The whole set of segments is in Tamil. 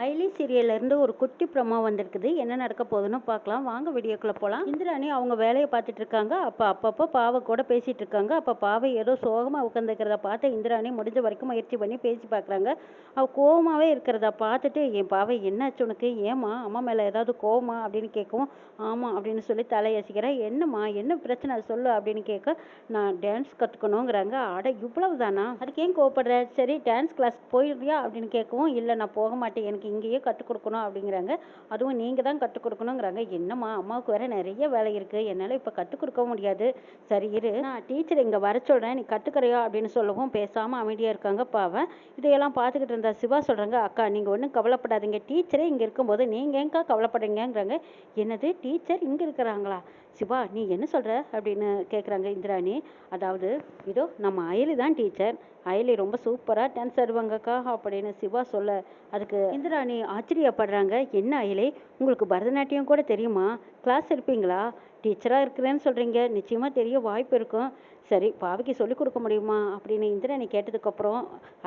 ஐலி சீரியல்ல இருந்து ஒரு குட்டி ப்ரோமோ வந்திருக்குது. என்ன நடக்க போகுதுன்னு பார்க்கலாம். வாங்க வீடியோக்குள்ள போலாம். இந்திராணி அவங்க வேலையை பார்த்துட்டு இருக்காங்க. அப்பப்போ பாவை கூட பேசிட்டு இருக்காங்க. அப்ப பாவை ஏதோ சோகமா உட்காந்துருக்கிறத பார்த்து இந்திராணி முடிஞ்ச வரைக்கும் முயற்சி பண்ணி பேசி பார்க்குறாங்க. அவ கோவமாவே இருக்கிறத பார்த்துட்டு, என் பாவை என்னாச்சு உனக்கு, ஏமா அம்மா மேல ஏதாவது கோவமா அப்படின்னு கேட்கவும், ஆமா அப்படின்னு சொல்லி தலையசிக்கிறேன். என்னம்மா என்ன பிரச்சனை சொல்லு அப்படின்னு கேட்க, நான் டான்ஸ் கத்துக்கணுங்கிறாங்க. அட இவ்வளவு தானா, அதுக்கு ஏன் கோவப்படுற, சரி டான்ஸ் கிளாஸ் போயிடுறியா அப்படின்னு கேட்கவும், இல்லை நான் போக மாட்டேன், எனக்கு இங்கேயே கற்றுக் கொடுக்கணும் அப்படிங்கிறாங்க. அதுவும் நீங்கள் தான் கற்றுக் கொடுக்கணுங்கிறாங்க. என்னம்மா அம்மாவுக்கு வேற நிறைய வேலை இருக்குது, என்னால் இப்போ கற்றுக் கொடுக்க முடியாது, சரி இரு நான் டீச்சர் இங்கே வர சொல்கிறேன், நீ கற்றுக்கிறியா அப்படின்னு சொல்லவும் பேசாமல் அமைதியாக இருக்காங்க பாவன். இதையெல்லாம் பார்த்துக்கிட்டு இருந்தா சிவா சொல்கிறாங்க, அக்கா நீங்கள் ஒன்றும் கவலைப்படாதீங்க, டீச்சரே இங்கே இருக்கும்போது நீங்கள் ஏங்கா கவலைப்படுறீங்கிறாங்க. என்னது டீச்சர் இங்கே இருக்கிறாங்களா, சிவா நீ என்ன சொல்கிற அப்படின்னு கேட்குறாங்க இந்திராணி. அதாவது இதோ நம்ம அயலி தான் டீச்சர், அயலி ரொம்ப சூப்பராக டான்ஸ் ஆடுவாங்கக்கா அப்படின்னு சிவா சொல்ல, அதுக்கு இந்திராணி ஆச்சரியப்படுறாங்க. என்ன அயலி, உங்களுக்கு பரதநாட்டியம் கூட தெரியுமா, கிளாஸ் எடுப்பீங்களா, டீச்சராக இருக்கிறேன்னு சொல்கிறீங்க, நிச்சயமாக தெரிய வாய்ப்பு இருக்கும், சரி பாவிக்கு சொல்லிக் கொடுக்க முடியுமா அப்படின்னு இந்திராணி கேட்டதுக்கப்புறம்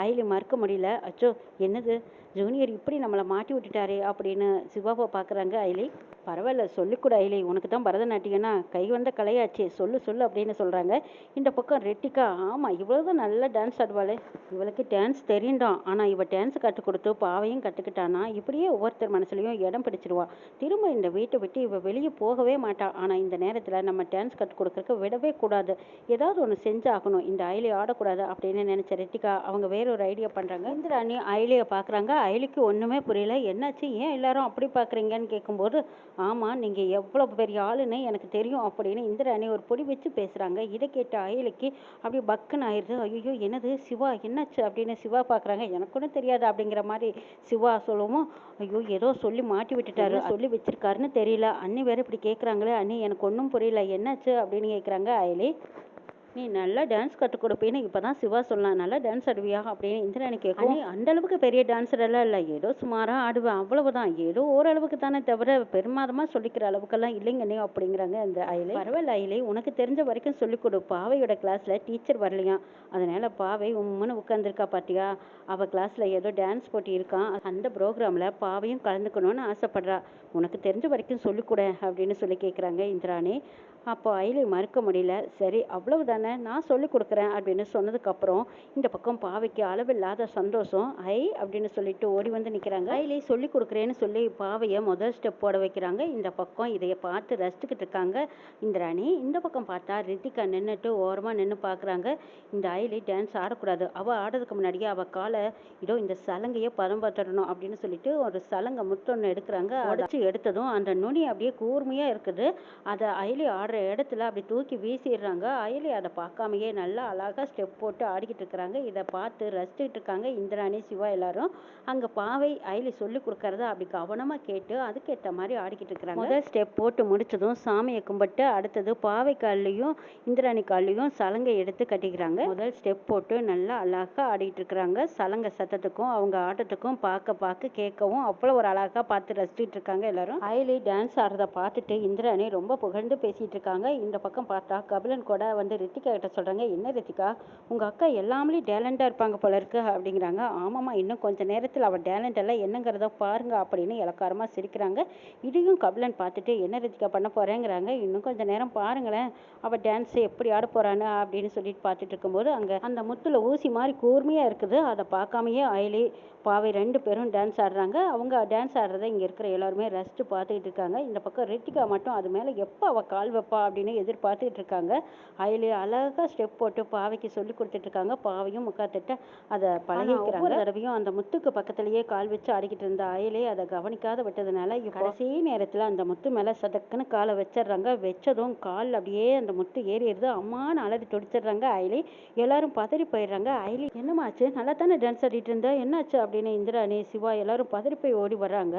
அயலி மறுக்க முடியல. அச்சோ என்னது ஜூனியர் இப்படி நம்மளை மாட்டி விட்டுட்டாரே அப்படின்னு சிவாவை பார்க்குறாங்க அயலி. பரவாயில்ல சொல்லிக்கூட அயலி, உனக்கு தான் பரதநாட்டியம்னா கை வந்த கலையாச்சே, சொல்லு சொல்லு அப்படின்னு சொல்கிறாங்க. இந்த பக்கம் ரெட்டிக்கா, ஆமாம் இவ்வளோதான் நல்லா டான்ஸ் ஆடுவாளே, இவளுக்கு டான்ஸ் தெரியும்தான், ஆனால் இவள் டான்ஸ் கற்றுக் கொடுத்து பாவையும் கற்றுக்கிட்டானா இப்படியே ஒவ்வொருத்தர் மனசுலையும் இடம் பிடிச்சிருவா, திரும்ப இந்த வீட்டை விட்டு இவள் வெளியே போகவே மாட்டா, ஆனால் இந்த நேரத்தில் நம்ம டான்ஸ் கற்றுக் கொடுக்கறதுக்கு விடவே கூடாது, ஏதாவது ஒன்று செஞ்சாகணும், இந்த அயலி ஆடக்கூடாது அப்படின்னு நினச்ச ரெட்டிக்கா அவங்க வேற ஒரு ஐடியா பண்ணுறாங்க. இந்திராணி அயலியை பார்க்குறாங்க. அயலிக்கு ஒன்றுமே புரியல. என்னாச்சு ஏன் எல்லாரும் அப்படி பார்க்குறீங்கன்னு கேட்கும்போது, ஆமாம் நீங்கள் எவ்வளோ பெரிய ஆளுன்னு எனக்கு தெரியும் அப்படின்னு இந்திராணி ஒரு பொடி வச்சு பேசுகிறாங்க. இதை கேட்ட அயலிக்கு அப்படியே பக்குன்னு ஆயிடுது. ஐயோ என்னது சிவா என்னாச்சு அப்படின்னு சிவா பார்க்குறாங்க. எனக்கு ஒன்றும் தெரியாது அப்படிங்கிற மாதிரி சிவா சொல்லவும், ஐயோ ஏதோ சொல்லி மாட்டி விட்டுட்டாரு, சொல்லி வச்சிருக்காருன்னு தெரியல, அண்ணி வேற இப்படி கேட்குறாங்களே, அண்ணி எனக்கு ஒன்றும் புரியல என்னாச்சு அப்படின்னு கேட்குறாங்க அயலி. நீ நல்லா டான்ஸ் கற்றுக் கொடுப்பேன்னு இப்போ தான் சிவா சொல்லலாம், நல்லா டான்ஸ் ஆடுவியா அப்படின்னு இந்திராணி கேட்கும். நீ அந்த அளவுக்கு பெரிய டான்ஸர் எல்லாம் இல்லை, ஏதோ சுமாராக ஆடுவேன் அவ்வளவுதான், ஏதோ ஓரளவுக்கு தானே தவிர பெருமாதமாக சொல்லிக்கிற அளவுக்கெல்லாம் இல்லைங்க நீ அப்படிங்கிறாங்க அந்த அயலை. பரவாயில்ல அயலை, உனக்கு தெரிஞ்ச வரைக்கும் சொல்லிக் கொடு, பாவையோட கிளாஸில் டீச்சர் வரலையா, அதனால பாவை உம்முன்னு உட்காந்துருக்கா பாட்டியா, அவள் கிளாஸில் ஏதோ டான்ஸ் போட்டி இருக்கான், அந்த ப்ரோக்ராமில் பாவையும் கலந்துக்கணும்னு ஆசைப்படுறா, உனக்கு தெரிஞ்ச வரைக்கும் சொல்லிக்கூட அப்படின்னு சொல்லி கேட்குறாங்க இந்திராணி. அப்போ அயலி மறுக்க முடியல, சரி அவ்வளவு தானே நான் சொல்லி கொடுக்குறேன் அப்படின்னு சொன்னதுக்கப்புறம் இந்த பக்கம் பாவைக்கு அளவில்லாத சந்தோஷம். ஐ அப்படின்னு சொல்லிட்டு ஓடி வந்து நிற்கிறாங்க. அயலி சொல்லி கொடுக்குறேன்னு சொல்லி பாவையை முதல் ஸ்டெப் போட வைக்கிறாங்க. இந்த பக்கம் இதைய பார்த்து ரசிச்சுக்கிட்டு இருக்காங்க இந்திராணி. இந்த பக்கம் பார்த்தா ரித்திகா நின்றுட்டு ஓரமாக நின்று பார்க்குறாங்க. இந்த அயலி டான்ஸ் ஆடக்கூடாது, அவள் ஆடுறதுக்கு முன்னாடியே அவள் காலை இதோ இந்த சலங்கையை பதம் பார்த்துடணும் அப்படின்னு சொல்லிட்டு ஒரு சலங்கை முத்தொன்று எடுக்கிறாங்க. உடச்சி எடுத்ததும் அந்த நுனி அப்படியே கூர்மையாக இருக்குது, அதை அயலி ஆடுற இடத்துல அப்படி தூக்கி வீசிடுறாங்க. அயலி அதை பார்க்காமையே நல்லா அழகாக ஸ்டெப் போட்டு ஆடிக்கிட்டு இருக்கிறாங்க. இதை பார்த்து ரசிச்சுக்கிட்டு இருக்காங்க இந்திராணி சிவா எல்லாரும். அங்கே பாவை அயலி சொல்லி கொடுக்கறத அப்படி கவனமாக கேட்டு அதுக்கேற்ற மாதிரி ஆடிக்கிட்டு இருக்கிறாங்க. முதல் ஸ்டெப் போட்டு முடிச்சதும் சாமியை கும்பிட்டு அடுத்தது பாவை கால்லையும் இந்திராணி கால்லையும் சலங்கை எடுத்து கட்டிக்கிறாங்க. முதல் ஸ்டெப் போட்டு நல்லா அழகாக ஆடிட்டு இருக்கிறாங்க. சலங்கை சத்தத்துக்கும் அவங்க ஆட்டத்துக்கும் பார்க்க பார்க்க கேட்கவும் அவ்வளோ ஒரு அழகாக பார்த்து ரசிச்சுட்டு இருக்காங்க எல்லாரும். அயலி டான்ஸ் ஆடுறத பார்த்துட்டு இந்திராணி ரொம்ப புகழ்ந்து பேசிட்டு இருக்காங்க. இந்த பக்கம் பார்த்தா கபிலன் கூட வந்து ரித்திகா கிட்ட சொல்றாங்க, என்ன ரித்திகா உங்க அக்கா எல்லாமே டேலண்டா இருப்பாங்க போல இருக்கு அப்படிங்கிறாங்க. ஆமாம்மா இன்னும் கொஞ்ச நேரத்தில் அவள் டேலண்ட் எல்லாம் என்னங்கிறத பாருங்க அப்படின்னு இலக்காரமா சிரிக்கிறாங்க. இதையும் கபிலன் பார்த்துட்டு என்ன ரித்திகா பண்ண போறேங்கிறாங்க. இன்னும் கொஞ்ச நேரம் பாருங்களேன் அவள் டான்ஸ் எப்படி ஆட போறான்னு அப்படின்னு சொல்லிட்டு பார்த்துட்டு இருக்கும்போது அங்கே அந்த முத்துல ஊசி மாதிரி கூர்மையா இருக்குது. அதை பார்க்காமையே அயலி பாவை ரெண்டு பேரும் டான்ஸ் ஆடுறாங்க. அவங்க டான்ஸ் ஆடுறத இங்கே இருக்கிற எல்லாருமே ரசித்து பார்த்துக்கிட்டு இருக்காங்க. இந்த பக்கம் ரித்திகா மட்டும் அது மேலே எப்போ அவள் கால் வைப்பா அப்படின்னு எதிர்பார்த்துக்கிட்டு இருக்காங்க. அயலி அழகாக ஸ்டெப் போட்டு பாவைக்கு சொல்லி கொடுத்துட்டு இருக்காங்க. பாவையும் முக்காத்திட்ட அதை பழகிக்கிறாங்க. ஒவ்வொரு தடவையும் அந்த முத்துக்கு பக்கத்துலேயே கால் வச்சு ஆடிக்கிட்டு இருந்த அயலி அதை கவனிக்காத விட்டதுனால கடைசி நேரத்தில் அந்த முத்து மேலே சதக்குன்னு காலை வச்சிடுறாங்க. வச்சதும் கால் அப்படியே அந்த முத்து ஏறிடுது. அம்மான்னு அலறி துடிச்சிடுறாங்க அயலி. எல்லாரும் பதறி போயிடுறாங்க. அயலி என்னமாச்சு, நல்லா தானே டான்ஸ் ஆடிட்டு இருந்தா, என்னாச்சு அப்படின்னு இந்திராணி சிவா எல்லாரும் பதறி போய் ஓடி வர்றாங்க.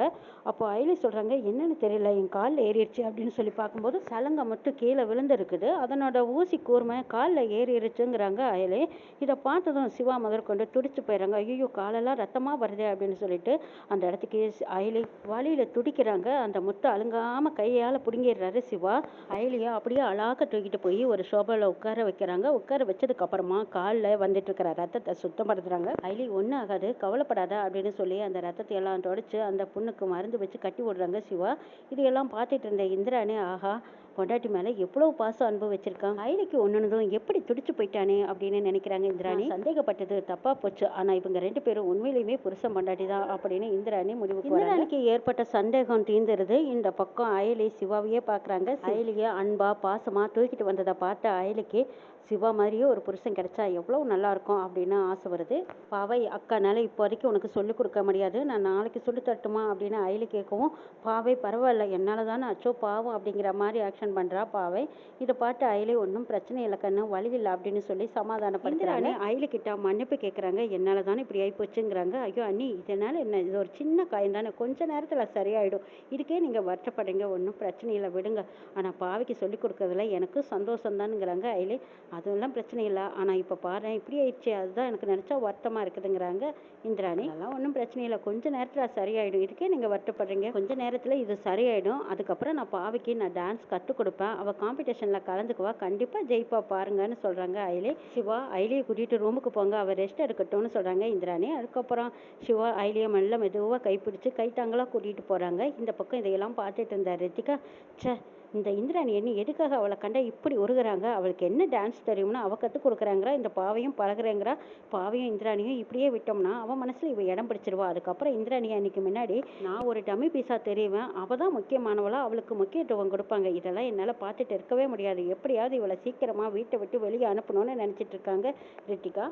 அப்போ அயலி சொல்றாங்க, என்னன்னு தெரியல என் காலில் ஏறிடுச்சு அப்படின்னு சொல்லி பார்க்கும்போது சலங்கை மட்டும் கீழே விழுந்திருக்குது, அதனோட ஊசி கூர்மை காலில் ஏறிடுச்சுங்கிறாங்க அயலி. இதை பார்த்ததும் சிவா முதற்கொண்டு துடிச்சு போயிடுறாங்க. ஐயோ காலெல்லாம் ரத்தமாக வருது அப்படின்னு சொல்லிட்டு அந்த இடத்துக்கு அயலி வலியில துடிக்கிறாங்க. அந்த முத்து அழுங்காம கையால் பிடுங்கிடுறாரு சிவா. அயலியை அப்படியே அழகாக தூக்கிட்டு போய் ஒரு சோபாவில் உட்கார வைக்கிறாங்க. உட்கார வச்சதுக்கு அப்புறமா காலில் வந்துட்டு இருக்கிற ரத்தத்தை சுத்தப்படுத்துறாங்க. அயலி ஒன்றும் ஆகாது கவலைப்படாத விட்டுறாத அப்படின்னு சொல்லி அந்த ரத்தத்தை எல்லாம் தொடச்சு அந்த புண்ணுக்கு மருந்து வச்சு கட்டி விடுறாங்க சிவா. இதையெல்லாம் பார்த்துட்டு இருந்த இந்திராணி, ஆஹா, பொண்டாட்டி மேல எவ்வளவு பாசம் அன்பு வச்சிருக்கான், ஐலிக்கு ஒண்ணுனதும் எப்படி துடிச்சு போயிட்டானே அப்படின்னு நினைக்கிறாங்க இந்திராணி. சந்தேகப்பட்டது தப்பா போச்சு, ஆனா இவங்க 2 பேரும் உண்மையிலுமே புருஷன் பொண்டாட்டி தான் அப்படின்னு இந்திராணி முடிவுக்கு வராங்க. இந்திராணிக்கு ஏற்பட்ட சந்தேகம் தீர்ந்துருது. இந்த பக்கம் அயலி சிவாவையே பாக்குறாங்க. அயலிய அன்பா பாசமா தூக்கிட்டு வந்ததை பார்த்த அயலிக்கு சிவா மாதிரியே ஒரு புருஷன் கிடைச்சா எவ்வளவு நல்லா இருக்கும் அப்படின்னு ஆசை வருது. பாவை, அக்கானால இப்போதைக்கு உனக்கு சொல்லிக் கொடுக்க முடியாது, நான் நாளைக்கு சொல்லி தரட்டுமா அப்படின்னு அயலி கேட்கவும், பாவை பரவாயில்ல, என்னால தானே அச்சோ பாவம் அப்படிங்கிற மாதிரி ஆக்ஷன் பண்றா பாவை. இதை பார்த்து அயலி, ஒன்றும் பிரச்சனை இல்லை கண்ணு, வழி இல்லை அப்படின்னு சொல்லி சமாதானப்படுத்துறாங்க. அயலி கிட்ட மன்னிப்பு கேட்குறாங்க. என்னால தானே இப்படி ஆகி போச்சுங்கிறாங்க. ஐயோ அண்ணி, இதனால என்ன, இது ஒரு சின்ன காயம் தானே, கொஞ்ச நேரத்தில் சரியாயிடும், இதுக்கே நீங்கள் வருத்தப்படுறீங்க, ஒன்றும் பிரச்சனை இல்லை விடுங்க, ஆனால் பாவைக்கு சொல்லிக் கொடுக்கறதுல எனக்கு சந்தோஷம் தானுங்கிறாங்க அயலி. அதெல்லாம் பிரச்சனை இல்லை, ஆனால் இப்போ பாரு இப்படி ஆயிடுச்சு, அதுதான் எனக்கு நினச்சா வருத்தமாக இருக்குதுங்கிறாங்க இந்திராணி. அதெல்லாம் ஒன்றும் பிரச்சனை இல்லை, கொஞ்ச நேரத்தில் சரியாயிடும், இதுக்கே நீங்கள் வருத்தப்படுறீங்க, கொஞ்ச நேரத்தில் இது சரியாயிடும், அதுக்கப்புறம் நான் பாவைக்கு நான் டான்ஸ் கற்றுக் கொடுப்பேன், அவள் காம்படிஷனில் கலந்துக்குவா, கண்டிப்பாக ஜெயிப்பா பாருங்கன்னு சொல்கிறாங்க அயலி. சிவா, அயலியை கூட்டிகிட்டு ரூமுக்கு போங்க, அவள் ரெஸ்ட் எடுக்கட்டும்னு சொல்கிறாங்க இந்திராணி. அதுக்கப்புறம் சிவா அயலியை மெல்ல மெதுவாக கைப்பிடிச்சு கைத்தாங்களாக கூட்டிகிட்டு போகிறாங்க. இந்த பக்கம் இதையெல்லாம் பார்த்துட்டு இருந்தா ரித்திகா, சே, இந்த இந்திராணி என்ன எதுக்காக அவளை கண்டா இப்படி உருகுறாங்க, அவளுக்கு என்ன டான்ஸ் தெரியும்னா அவள் கற்றுக் கொடுக்குறாங்கிறா, இந்த பாவையும் பழகுறேங்கிறா, பாவையும் இந்திராணியும் இப்படியே விட்டோம்னா அவன் மனசில் இவ இடம் பிடிச்சிருவா, அதுக்கப்புறம் இந்திராணி அன்னைக்கு முன்னாடி நான் ஒரு டம்மி பீஸாக தெரியுவேன், அவள் தான் முக்கியமானவளா, அவளுக்கு முக்கியத்துவம் கொடுப்பாங்க, இதெல்லாம் என்னால் பார்த்துட்டு இருக்கவே முடியாது, எப்படியாவது இவளை சீக்கிரமாக வீட்டை விட்டு வெளியே அனுப்பணும்னு நினச்சிட்டு இருக்காங்க ரித்திகா.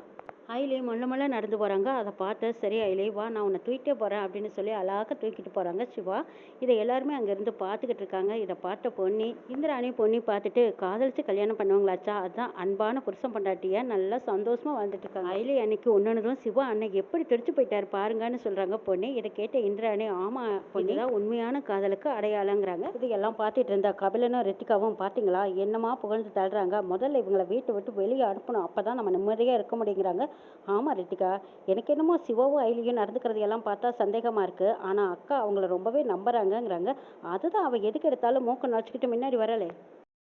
அயலி மொல்ல மொல்ல நடந்து போகிறாங்க. அதை பார்த்து, சரி அயலி வா, நான் உன்னை தூக்கிட்டே போகிறேன் அப்படின்னு சொல்லி அழகாக தூக்கிட்டு போகிறாங்க சிவா. இதை எல்லாருமே அங்கேருந்து பார்த்துக்கிட்டு இருக்காங்க. இதை பார்த்த பொன்னி, இந்திராணி பொன்னி பார்த்துட்டு, காதலிச்சு கல்யாணம் பண்ணுவாங்களாச்சா, அதுதான் அன்பான புருஷன் பொண்டாட்டியா நல்லா சந்தோஷமாக வாழ்ந்துட்டு இருக்காங்க. அயலி அன்னைக்கு ஒன்றுனதும் சிவா அன்னைக்கு எப்படி தெரிச்சு போயிட்டாரு பாருங்கன்னு சொல்கிறாங்க பொன்னி. இதை கேட்ட இந்திராணி, ஆமாம் பொன்னி தான் உண்மையான காதலுக்கு அடையாளங்கிறாங்க. இதையெல்லாம் பார்த்துட்டு இருந்தா கபிலனும் ரித்திகாவும், பார்த்தீங்களா என்னமா புகழ்ந்து தள்ளுறாங்க, முதல்ல இவங்களை வீட்டை விட்டு வெளியே அனுப்பணும், அப்போ தான் நம்ம நிம்மதியாக இருக்க முடியுங்கிறாங்க. ஆமாம் ரித்திகா, எனக்கு என்னமோ சிவாவும் அயலியும் நடந்துக்கிறது எல்லாம் பார்த்தா சந்தேகமாக இருக்குது, ஆனால் அக்கா அவங்கள ரொம்பவே நம்புறாங்கங்கிறாங்க. அதுதான் அவள் எதுக்கு எடுத்தாலும் மூக்க நுழைச்சிக்கிட்டு முன்னாடி வரலை.